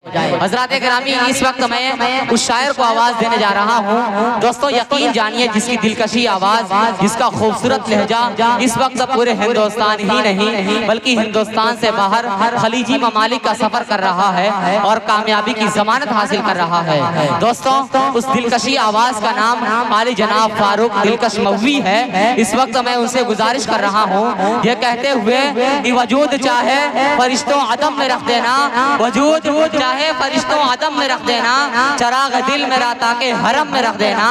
हज़रात गिरामी, इस वक्त मैं उस शायर को आवाज़ देने जा रहा हूँ। दोस्तों यकीन जानिए, जिसकी दिलकशी आवाज़, जिसका खूबसूरत लहजा इस वक्त पूरे हिंदुस्तान ही नहीं बल्कि हिंदुस्तान से बाहर खलीजी ममालिक का सफ़र कर रहा है और कामयाबी की ज़मानत हासिल कर रहा है। दोस्तों उस दिलकशी आवाज़ का नाम आली जनाब फारूक दिलकश मौवी है। इस वक्त मैं उनसे गुजारिश कर रहा हूँ, ये कहते हुए कि वजूद चाहे फरिश्तों आदम में रख देना, वजूद चाहे फरिश्तों आदम में रख देना, चराग दिल मेरा ताकि हरम में रख देना।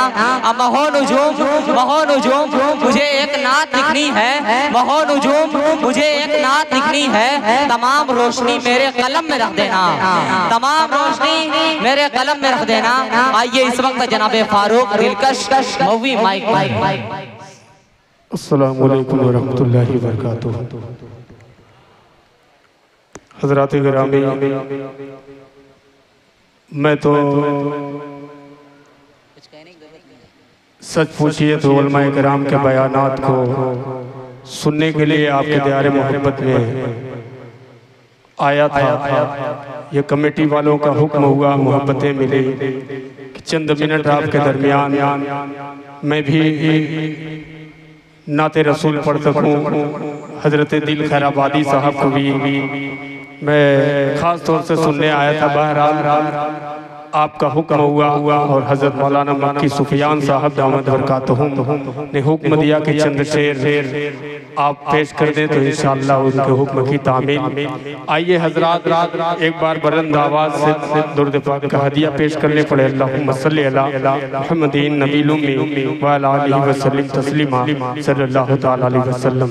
महो नुजूम मुझे एक नात लिखनी है, महो नुजूम मुझे एक नात लिखनी है, तमाम रोशनी मेरे कलम में रख देना, तमाम रोशनी मेरे कलम में रख देना। आइए इस वक्त जनाबे फारूक दिलकश मौवी माइक। अस्सलामु अलैकुम व रहमतुल्लाहि व बरकातुहू। हज़रात गिरामी, मैं तो सच पूछिए तो उलमाए किराम के बयानात को सुनने के लिए आपके दयारे मोहब्बत में आया था। ये कमेटी वालों का हुक्म हुआ, मोहब्बतें मिली कि चंद मिनट आपके दरमियान मैं भी नाते रसूल पढ़ सकूँ। हज़रत दिल खैराबादी साहब को भी मैं ख़ास तौर से सुनने आया था। बहरहाल आपका हुक्म हुआ और हज़रत मौलाना मक्की सुफियान साहब दामद बरकातहुम ने हुक्म दिया कि चंद शेर आप पेश कर दें तो इंशाअल्लाह उनके हुक्म की तामील। आइए हज़रात एक बार बुलंद आवाज़ से दुरूद पाक का हदिया पेश करने पड़े। अल्लाहुम्मा सल्ली अला मुहम्मदिन नबील उम्मी व अला आलिहि व सल्लिम तस्लीमा सल्लल्लाहु तआला अलैहि वसल्लम।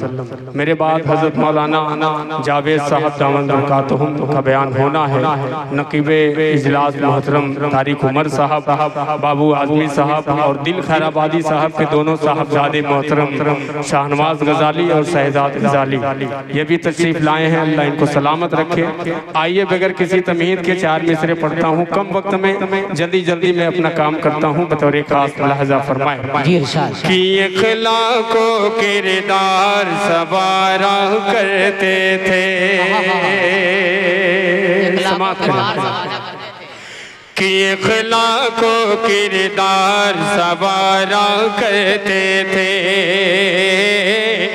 मेरे बाद हज़रत मौलाना जावेद साहब दामद बरकातहुम का बयान होना है। नकीबे इजलास मोहतरम तारिक उमर साहब, बाबू आजमी साहब और दिल खैराबादी साहब के दोनों साहबजादे मोहतरम शाहनवाज गजाली और शहजाद गजाली ये भी तशरीफ लाए हैं। अल्लाह इनको सलामत रखे। आइए बगैर किसी तमीद के 4 मिसरे पढ़ता हूँ। कम वक्त में जल्दी मैं अपना काम करता हूँ। बतौर खास लहजा फरमाए कि अखलाको किरदार सवारा करते थे, कि अखलाको किरदार सवारा करते थे,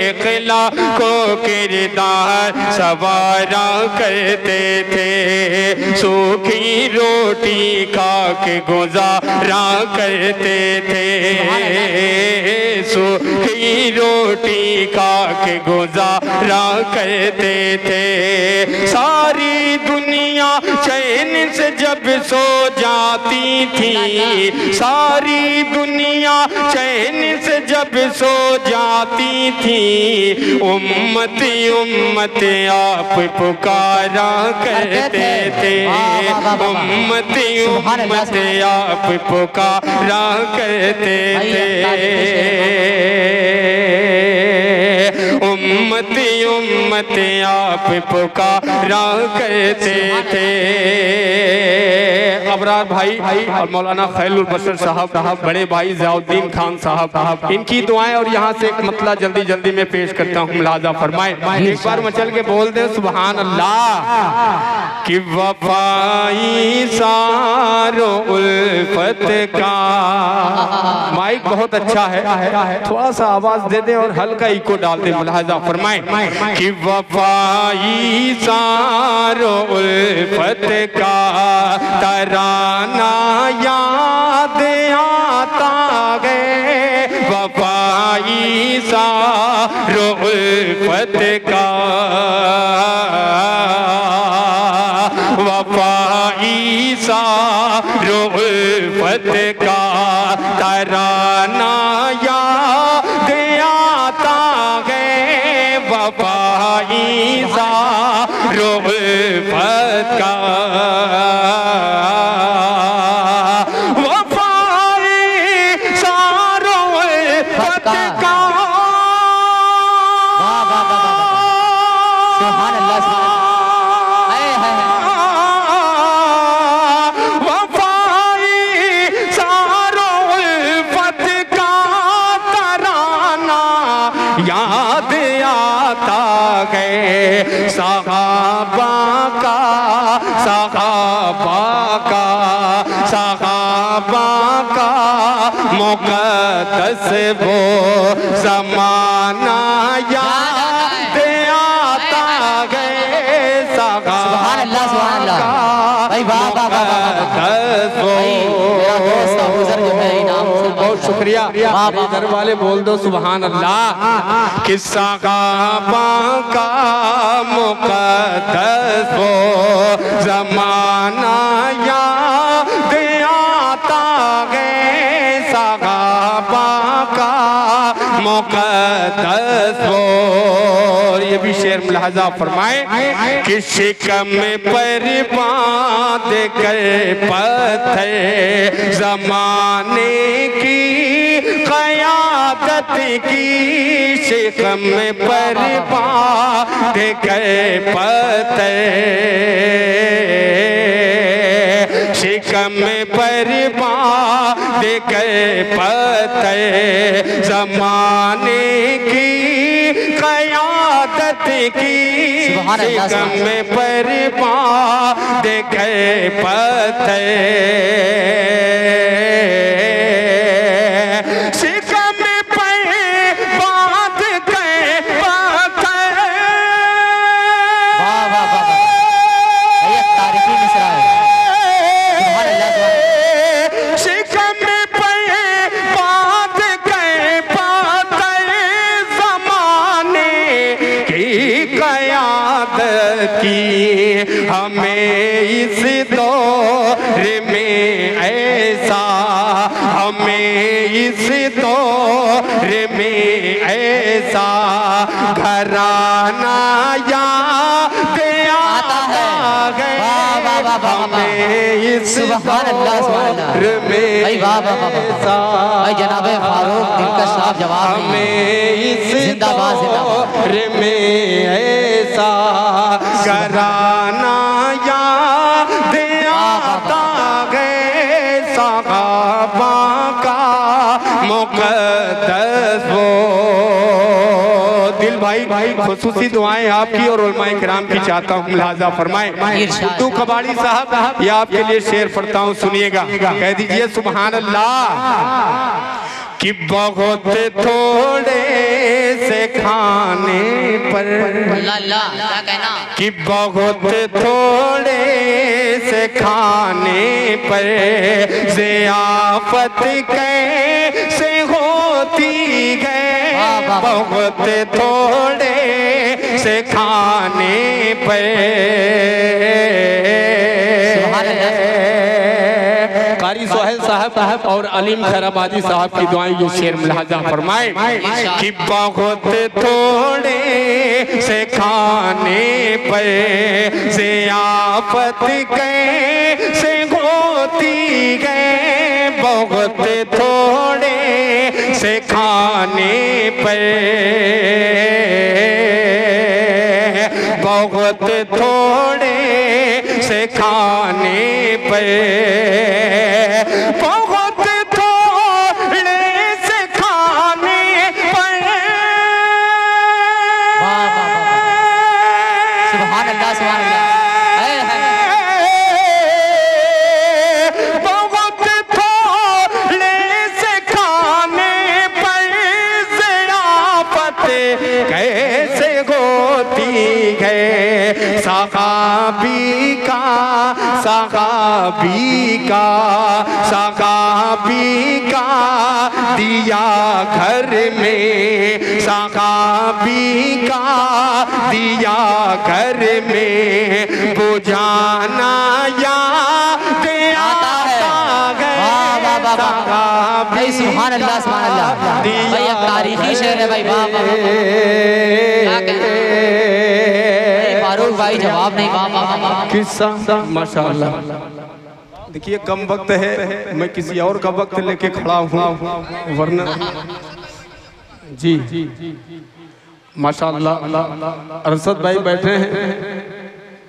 अखलाको किरदार सवारा करते थे, सूखी रोटी खा के गुजारा करते थे, सूखी रोटी खा के गुजारा करते थे। सारी दुनिया चैन से जब सो जाती थी, सारी दुनिया चैन से जब सो जाती थी, उम्मती उम्मती आप पुकारा करते थे, उम्मती उम्मती आप पुकारा करते थे, उम्मती उम्मती आप पुकारा करते थे। अबरार भाई और मौलाना खैरुल बशर साहब, बड़े भाई ज़ियाउद्दीन खान साहब, इनकी दुआएं और यहाँ से एक मतला जल्दी में पेश करता हूँ। मुलाजा फरमाए, एक बार मचल के बोल दे सुभान अल्लाह। कि वफाई सारो उल्फत का, माइक बहुत अच्छा है, थोड़ा सा आवाज दे दे और हल्का इको डाल दे। मुलाजा फरमाए कि वफाई सारो उल्फत का तराना याद आता है, वफाई सारो उल्फत का, वफाई सारो उल्फत का तराना याद आता है, वफाई सारो उल्फत का, याद आता है सहाबा का, सहाबा का मुक़द्दस वो ज़माना याद आता गए सगाबा बहुत शुक्रिया। इधर वाले बोल दो सुभान अल्लाह। कि सगाबा का मुक़द्दस वो ज़माना याद आता गए सगाबा का मुक़द्दस वो। ये भी शेर मुलाहजा फरमाए कि शिकम पर बांध कर पत्थर ज़माने की क़यादत की। शिकम पर बांध कर पत्थर, शिकम पर बांध कर पत्थर ज़माने की क़यादत की। शिकम पर बांध कर पत्थर, शिकम पर बांध कर पत्थर। वाह वाह वाह, ये तारीखी मिसरा है। शिकम पर बांध कर पत्थर ज़माने की क़यादत की। हमें इस दौर में ऐसा, हमें इस दौर में ऐसा घराना याद आता गया। हमें इस दौर में ऐसा, जनाबे फारूक दिलकश साहब जवाब हमें इस जिंदाबाद दौर में ऐसा घराना याद आता गए सगाबा का मुक़द्दस वो। दिल भाई खुसूसी दुआएं आपकी और उलमाए किराम की चाहता हूँ मुलाहजा फरमाएं। उर्दू कबाड़ी साहब ये आपके लिए शेर पढ़ता हूँ, सुनिएगा। कह दीजिए सुभान अल्लाह। कि बहुत थोड़े से खाने पर, क्या कहना, कि बहुत थोड़े से खाने पर ज़ियाफ़त कैसे होती गए। बहुत थोड़े से खाने पर कारी सोहेल साहब और अलीम खैराबादी साहब की दुआएं ये शेर मुलाहजा फरमाए कि बहुत थोड़े से खाने पर ज़ियाफ़त कैसे होती गए। बहुत थोड़े से खाने पर, बहुत थोड़े से खाने पर, बहुत थोड़े से खाने पर। सुभान अल्लाह सुभान अल्लाह। बहुत थोड़े से खाने पर ज़ियाफ़त कैसे होती है। सगाबी का, सगाबी का, सगाबी का दिया घर में, सगाबी का दिया घर में बुझाना याद आता गया। भाई सुभान अल्लाह सुभान अल्लाह। भाई एक तारीखी शेर है भाई। वाह वाह, क्या कहना फारूक भाई, जवाब नहीं। वाह वाह वाह, किस्सा माशाअल्लाह। देखिए कम वक्त है, मैं किसी और का वक्त लेके खड़ा हूँ, वरना जी माशाअल्लाह। अरशद भाई बैठे हैं,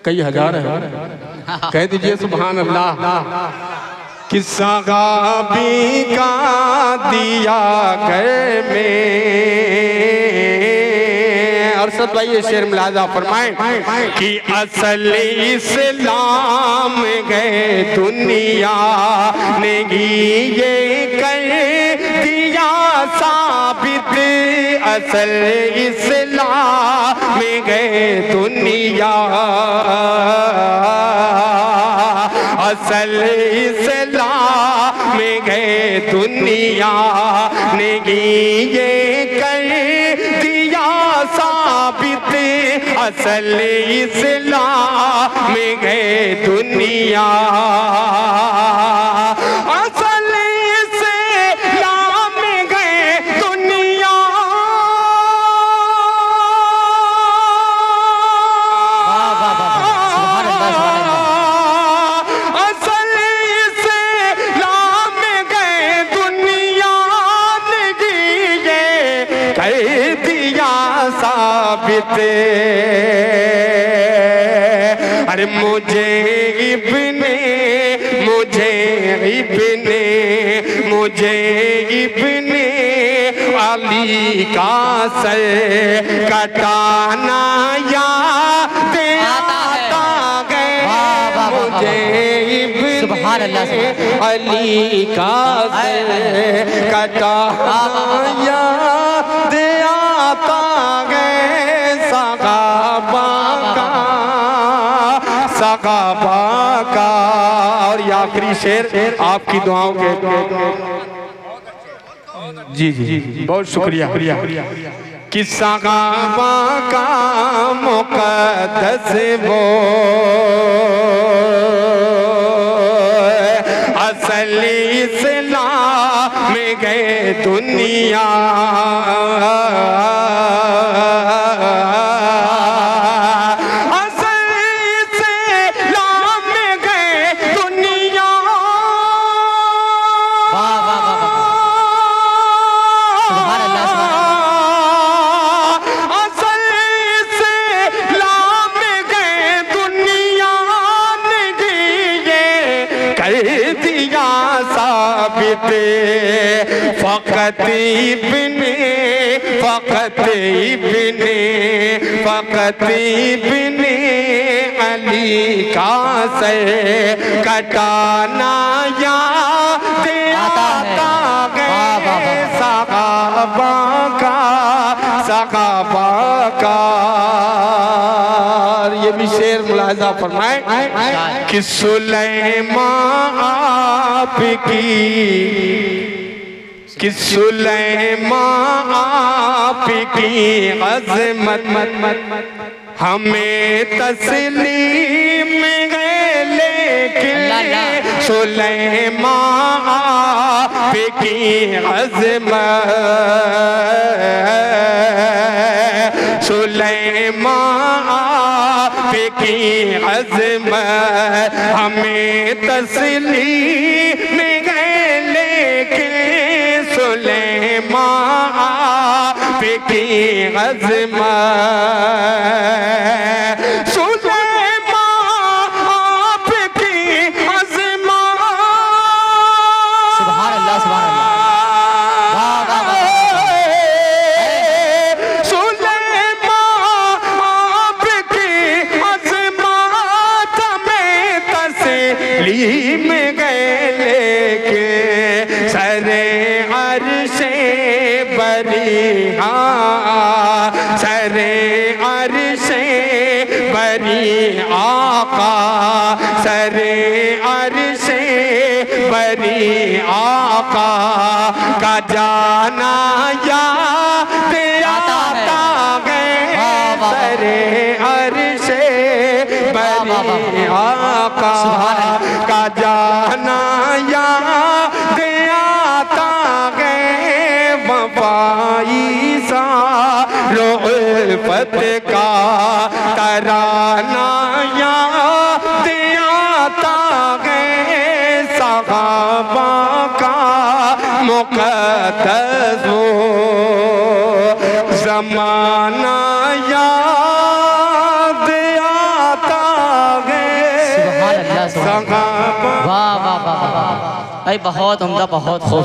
कई हजार है, कह दीजिए सुभान अल्लाह। कि सगाबी का दिया घर में, और असद भाई ये शेर मुलाजा फरमाएं कि असल इस्लाम गए दुनिया ने ये कर दिया साबित, असल इस्लाम में गए दुनिया, असल इस्लाम में गए दुनिया ने ये कर दिया साबित, असल इस्लाम में गए दुनिया, असल इस्लाम में गए दुनिया। असल इस्लाम में गए दुनिया ने ये कर दिया साबित, अरे मुझे इब्ने अली का सर कटाना याद आता गए, मुझे इब्ने अली का सर कटाना याद आता गए, सहाबा का। और ये आखिरी शेर आपकी दुआओं के जी जी जी बहुत शुक्रिया कि सहाबा का मुक़द्दस वो असल इस्लाम में गए दुनिया, फ़क़त इब्ने अली का सर कटाना याद आता गए, सहाबा का। ये भी शेर मुलाहिज़ा फरमाएं कि सुलैमान आपकी अज़मत हमें तस्लीम गए, लेकिन सुलैमान आपकी अज़मत, सुलैमान आपकी अज़मत हमें तस्लीम गए, लेकिन सुलैमान आपकी अज़मत, सुलैमान आपकी अज़मत। सुभान अल्लाह, सुभान अल्लाह। सुलैमान आपकी अज़मत में तस्लीम गए, लेके सरे अर्शे बरिहा, सरे अर्शे बरी आका, सरे अर्शे बरी आका का जाना याद आता गए, सरे अर्शे बरी आका का जाना याद आता गए, वफाई सा उल्फत का तराना याद आता गए, सहाबा का मुक़द्दस वो ज़माना याद आता गए। सुभान अल्लाह, सुभान अल्लाह। वाह वाह वाह वाह, बहुत उम्दा, बहुत खूब।